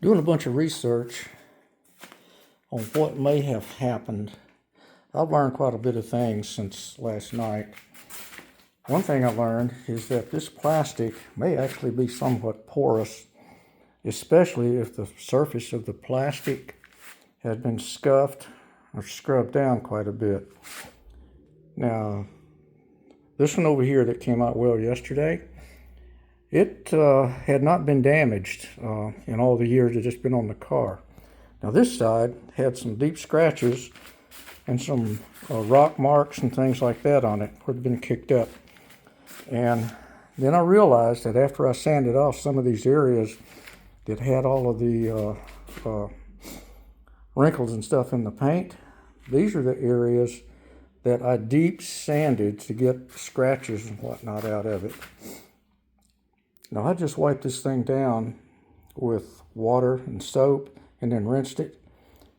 Doing a bunch of research on what may have happened. I've learned quite a bit of things since last night. One thing I learned is that this plastic may actually be somewhat porous, especially if the surface of the plastic had been scuffed or scrubbed down quite a bit. Now, this one over here that came out well yesterday, it had not been damaged in all the years that it's been on the car. Now this side had some deep scratches and some rock marks and things like that on it where it had been kicked up. And then I realized that after I sanded off some of these areas that had all of the wrinkles and stuff in the paint, these are the areas that I deep sanded to get scratches and whatnot out of it. Now I just wiped this thing down with water and soap and then rinsed it.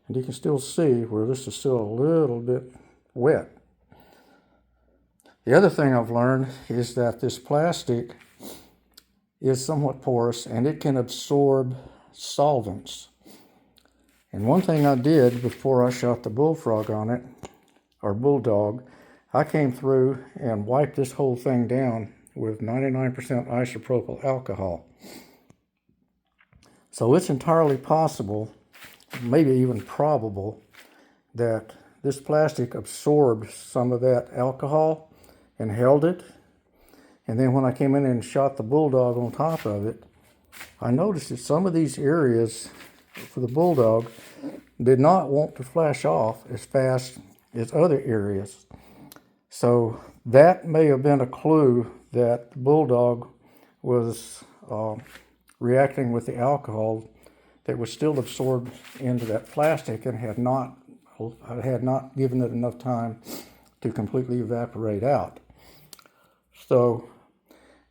And you can still see where this is still a little bit wet. The other thing I've learned is that this plastic is somewhat porous and it can absorb solvents. And one thing I did before I shot the bullfrog on it, or bulldog, I came through and wiped this whole thing down with 99% isopropyl alcohol. So it's entirely possible, maybe even probable, that this plastic absorbed some of that alcohol and held it. And then when I came in and shot the bulldog on top of it, I noticed that some of these areas for the bulldog did not want to flash off as fast as other areas. So that may have been a clue that the bulldog was reacting with the alcohol that was still absorbed into that plastic and had not given it enough time to completely evaporate out. So,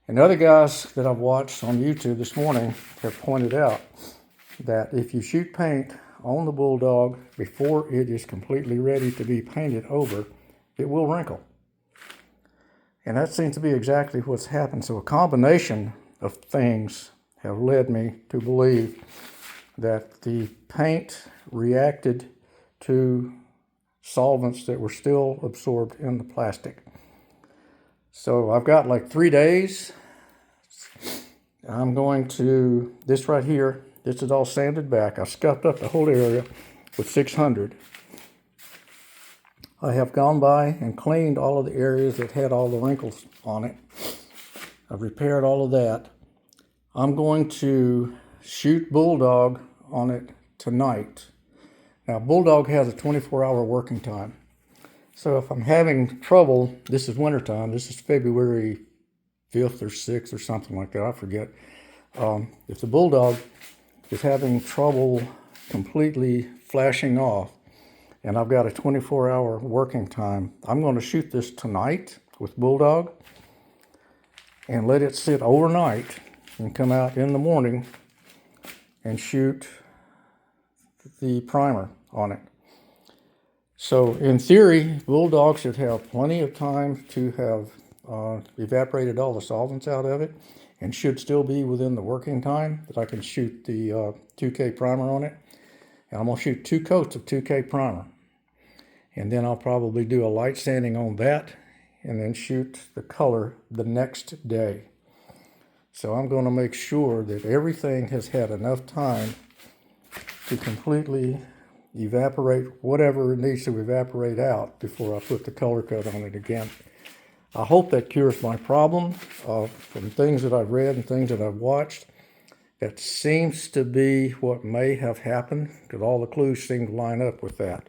and other guys that I've watched on YouTube this morning have pointed out that if you shoot paint on the bulldog before it is completely ready to be painted over, it will wrinkle. And that seems to be exactly what's happened. So a combination of things have led me to believe that the paint reacted to solvents that were still absorbed in the plastic. So I've got like 3 days. I'm going to, this right here, this is all sanded back. I scuffed up the whole area with 600. I have gone by and cleaned all of the areas that had all the wrinkles on it. I've repaired all of that. I'm going to shoot bulldog on it tonight. Now, bulldog has a 24-hour working time. So if I'm having trouble, this is wintertime, this is February 5th or 6th or something like that, I forget. If the bulldog is having trouble completely flashing off, and I've got a 24-hour working time, I'm going to shoot this tonight with bulldog and let it sit overnight and come out in the morning and shoot the primer on it. So in theory, bulldog should have plenty of time to have evaporated all the solvents out of it and should still be within the working time that I can shoot the 2K primer on it. And I'm going to shoot 2 coats of 2K primer. And then I'll probably do a light sanding on that and then shoot the color the next day. So I'm going to make sure that everything has had enough time to completely evaporate whatever it needs to evaporate out before I put the color coat on it again. I hope that cures my problem. From things that I've read and things that I've watched, that seems to be what may have happened, because all the clues seem to line up with that.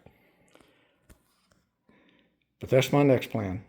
But that's my next plan.